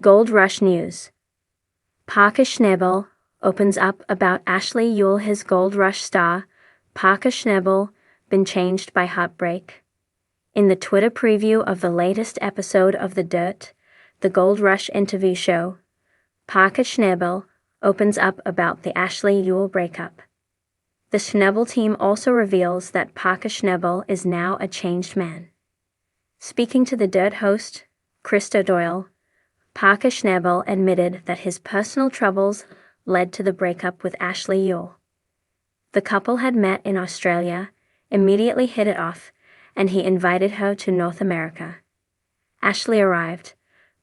Gold Rush News. Parker Schnabel opens up about Ashley Youle. His Gold Rush star, Parker Schnabel, been changed by heartbreak. In the Twitter preview of the latest episode of The Dirt, the Gold Rush interview show, Parker Schnabel opens up about the Ashley Youle breakup. The Schnabel team also reveals that Parker Schnabel is now a changed man. Speaking to The Dirt host, Krista Doyle, Parker Schnabel admitted that his personal troubles led to the breakup with Ashley Youle. The couple had met in Australia, immediately hit it off, and he invited her to North America. Ashley arrived,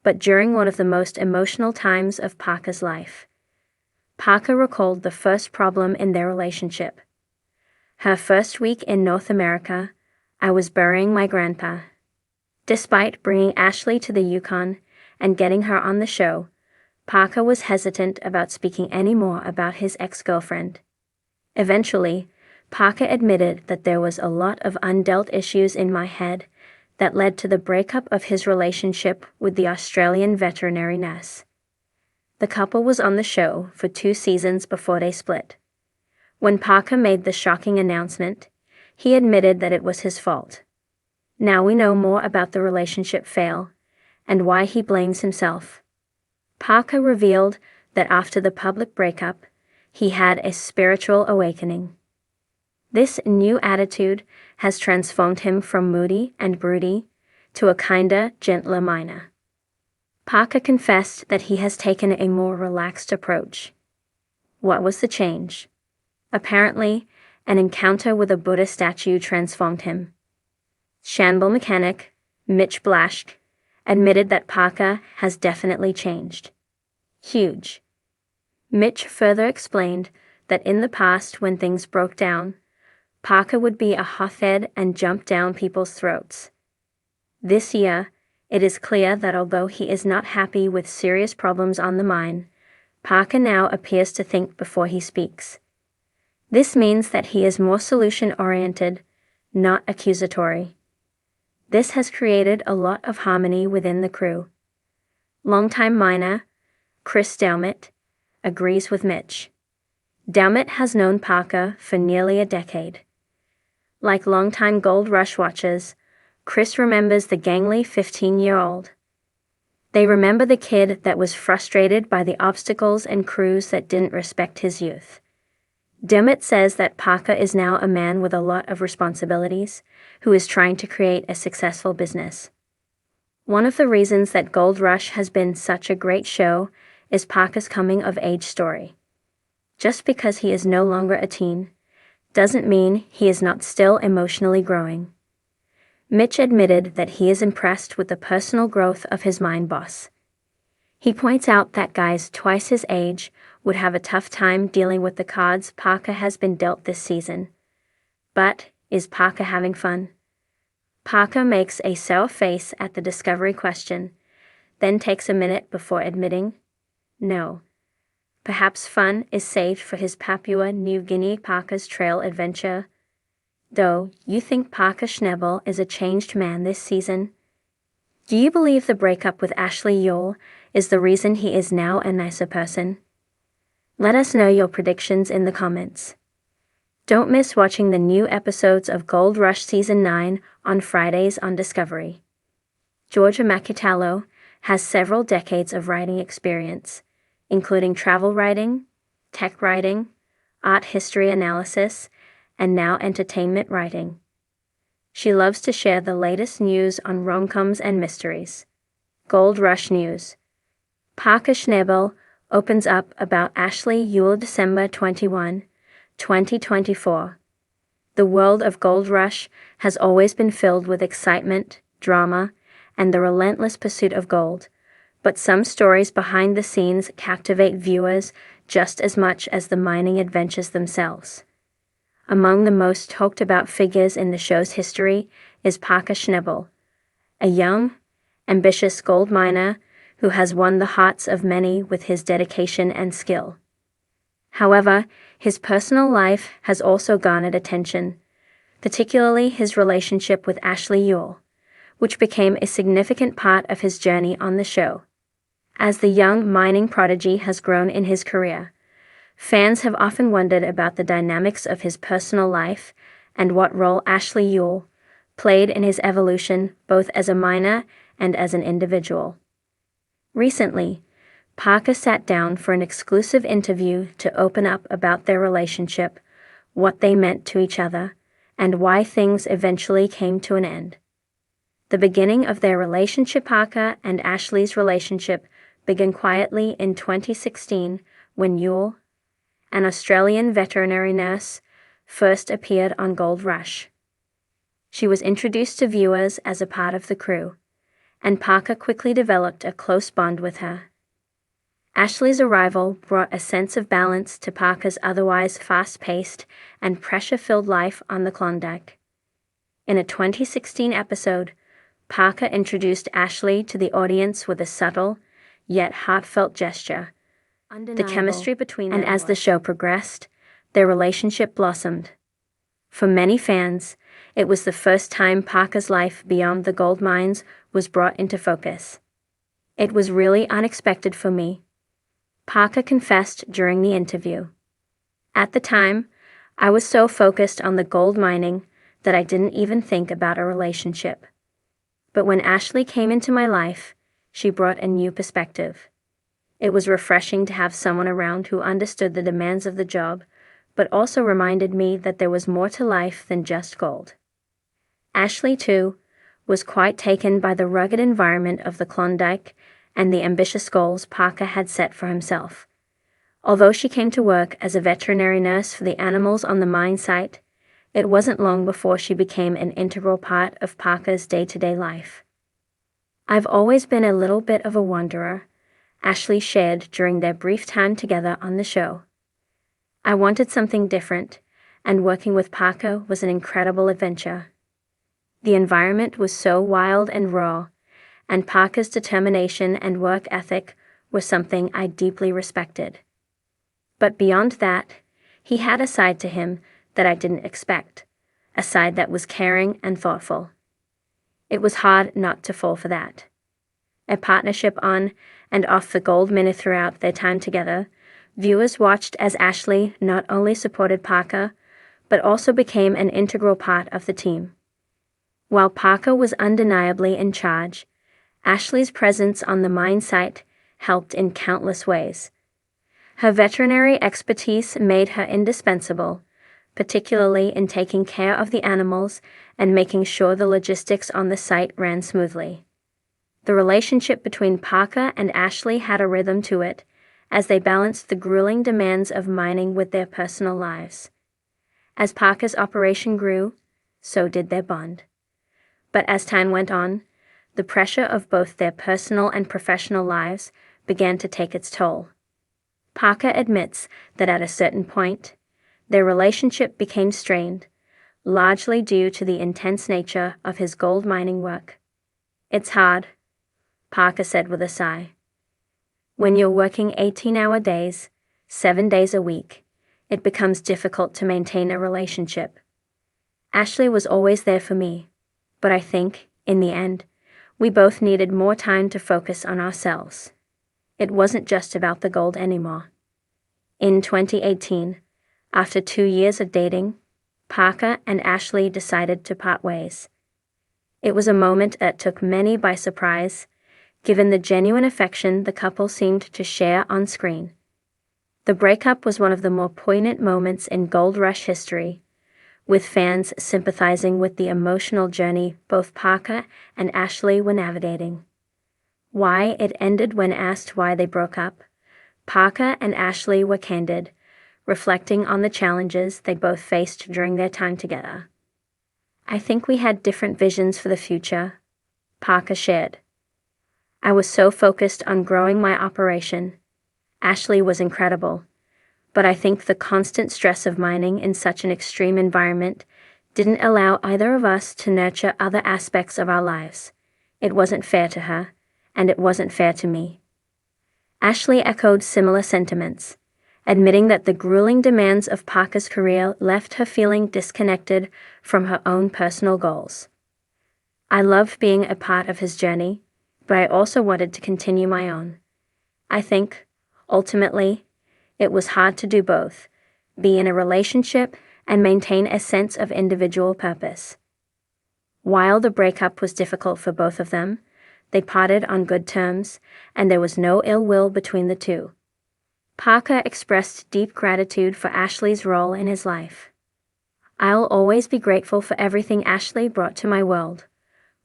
but during one of the most emotional times of Parker's life. Parker recalled the first problem in their relationship. Her first week in North America, I was burying my grandpa. Despite bringing Ashley to the Yukon and getting her on the show, Parker was hesitant about speaking any more about his ex-girlfriend. Eventually, Parker admitted that there was a lot of undealt issues in my head that led to the breakup of his relationship with the Australian veterinary nurse. The couple was on the show for 2 seasons before they split. When Parker made the shocking announcement, he admitted that it was his fault. Now we know more about the relationship fail and why he blames himself. Parker revealed that after the public breakup, he had a spiritual awakening. This new attitude has transformed him from moody and broody to a kinder, gentler miner. Parker confessed that he has taken a more relaxed approach. What was the change? Apparently, an encounter with a Buddha statue transformed him. Schnabel mechanic, Mitch Blaschke, admitted that Parker has definitely changed. Huge. Mitch further explained that in the past when things broke down, Parker would be a hothead and jump down people's throats. This year, it is clear that although he is not happy with serious problems on the mind, Parker now appears to think before he speaks. This means that he is more solution-oriented, not accusatory. This has created a lot of harmony within the crew. Longtime miner, Chris Delmett, agrees with Mitch. Delmett has known Parker for nearly a decade. Like longtime Gold Rush watchers, Chris remembers the gangly 15-year-old. They remember the kid that was frustrated by the obstacles and crews that didn't respect his youth. Delmett says that Parker is now a man with a lot of responsibilities, who is trying to create a successful business. One of the reasons that Gold Rush has been such a great show is Parker's coming-of-age story. Just because he is no longer a teen, doesn't mean he is not still emotionally growing. Mitch admitted that he is impressed with the personal growth of his mine boss. He points out that guys twice his age would have a tough time dealing with the cards Parker has been dealt this season. But is Parker having fun? Parker makes a sour face at the discovery question, then takes a minute before admitting, no. Perhaps fun is saved for his Papua New Guinea Parker's Trail adventure. Though, you think Parker Schnabel is a changed man this season? Do you believe the breakup with Ashley Youle is the reason he is now a nicer person? Let us know your predictions in the comments. Don't miss watching the new episodes of Gold Rush Season 9 on Fridays on Discovery. Georgia Macchiatallo has several decades of writing experience, including travel writing, tech writing, art history analysis, and now entertainment writing. She loves to share the latest news on rom-coms and mysteries. Gold Rush News. Parker Schnabel opens up about Ashley Youle December 21, 2024. The world of Gold Rush has always been filled with excitement, drama, and the relentless pursuit of gold, but some stories behind the scenes captivate viewers just as much as the mining adventures themselves. Among the most talked about figures in the show's history is Parker Schnabel, a young, ambitious gold miner who has won the hearts of many with his dedication and skill. However, his personal life has also garnered attention, particularly his relationship with Ashley Youle, which became a significant part of his journey on the show. As the young mining prodigy has grown in his career, fans have often wondered about the dynamics of his personal life and what role Ashley Youle played in his evolution both as a miner and as an individual. Recently, Parker sat down for an exclusive interview to open up about their relationship, what they meant to each other, and why things eventually came to an end. The beginning of their relationship. Parker and Ashley's relationship began quietly in 2016 when Youle, an Australian veterinary nurse, first appeared on Gold Rush. She was introduced to viewers as a part of the crew, and Parker quickly developed a close bond with her. Ashley's arrival brought a sense of balance to Parker's otherwise fast-paced and pressure-filled life on the Klondike. In a 2016 episode, Parker introduced Ashley to the audience with a subtle, yet heartfelt gesture. The chemistry between them, and as the show progressed, their relationship blossomed. For many fans, it was the first time Parker's life beyond the gold mines was brought into focus. "It was really unexpected for me," Parker confessed during the interview. "At the time, I was so focused on the gold mining that I didn't even think about a relationship. But when Ashley came into my life, she brought a new perspective. It was refreshing to have someone around who understood the demands of the job, but also reminded me that there was more to life than just gold." Ashley, too, was quite taken by the rugged environment of the Klondike and the ambitious goals Parker had set for himself. Although she came to work as a veterinary nurse for the animals on the mine site, it wasn't long before she became an integral part of Parker's day-to-day life. "I've always been a little bit of a wanderer," Ashley shared during their brief time together on the show. "I wanted something different, and working with Parker was an incredible adventure. The environment was so wild and raw, and Parker's determination and work ethic were something I deeply respected. But beyond that, he had a side to him that I didn't expect, a side that was caring and thoughtful. It was hard not to fall for that." A partnership on and off the gold mine. Throughout their time together, viewers watched as Ashley not only supported Parker, but also became an integral part of the team. While Parker was undeniably in charge, Ashley's presence on the mine site helped in countless ways. Her veterinary expertise made her indispensable, particularly in taking care of the animals and making sure the logistics on the site ran smoothly. The relationship between Parker and Ashley had a rhythm to it, as they balanced the grueling demands of mining with their personal lives. As Parker's operation grew, so did their bond. But as time went on, the pressure of both their personal and professional lives began to take its toll. Parker admits that at a certain point, their relationship became strained, largely due to the intense nature of his gold mining work. "It's hard," Parker said with a sigh. "When you're working 18-hour days, 7 days a week, it becomes difficult to maintain a relationship. Ashley was always there for me, but I think, in the end, we both needed more time to focus on ourselves. It wasn't just about the gold anymore." In 2018, after 2 years of dating, Parker and Ashley decided to part ways. It was a moment that took many by surprise, given the genuine affection the couple seemed to share on screen. The breakup was one of the more poignant moments in Gold Rush history, with fans sympathizing with the emotional journey both Parker and Ashley were navigating. Why it ended. When asked why they broke up, Parker and Ashley were candid, reflecting on the challenges they both faced during their time together. "I think we had different visions for the future," Parker shared. "I was so focused on growing my operation. Ashley was incredible, but I think the constant stress of mining in such an extreme environment didn't allow either of us to nurture other aspects of our lives. It wasn't fair to her, and it wasn't fair to me." Ashley echoed similar sentiments, admitting that the grueling demands of Parker's career left her feeling disconnected from her own personal goals. "I loved being a part of his journey, but I also wanted to continue my own. I think, ultimately, it was hard to do both, be in a relationship and maintain a sense of individual purpose. While the breakup was difficult for both of them, they parted on good terms, and there was no ill will between the two. Parker expressed deep gratitude for Ashley's role in his life. "I'll always be grateful for everything Ashley brought to my world,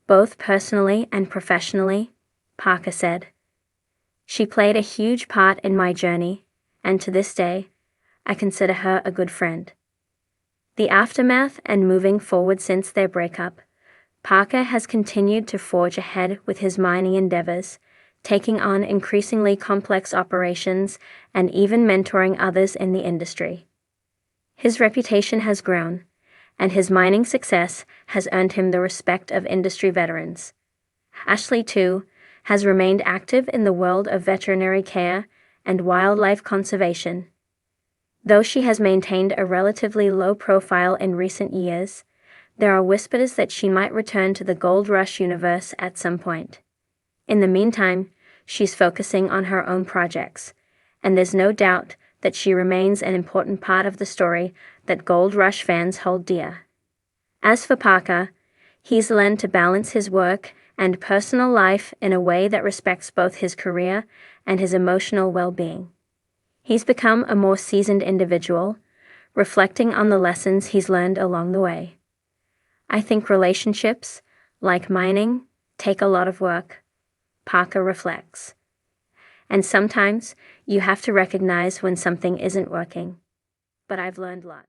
both personally and professionally," Parker said. "She played a huge part in my journey, and to this day, I consider her a good friend." The aftermath and moving forward since their breakup, Parker has continued to forge ahead with his mining endeavors, taking on increasingly complex operations and even mentoring others in the industry. His reputation has grown, and his mining success has earned him the respect of industry veterans. Ashley, too, has remained active in the world of veterinary care and wildlife conservation. Though she has maintained a relatively low profile in recent years, there are whispers that she might return to the Gold Rush universe at some point. In the meantime, she's focusing on her own projects, and there's no doubt that she remains an important part of the story that Gold Rush fans hold dear. As for Parker, he's learned to balance his work and personal life in a way that respects both his career and his emotional well-being. He's become a more seasoned individual, reflecting on the lessons he's learned along the way. "I think relationships, like mining, take a lot of work," Parker reflects. "And sometimes you have to recognize when something isn't working. But I've learned a lot."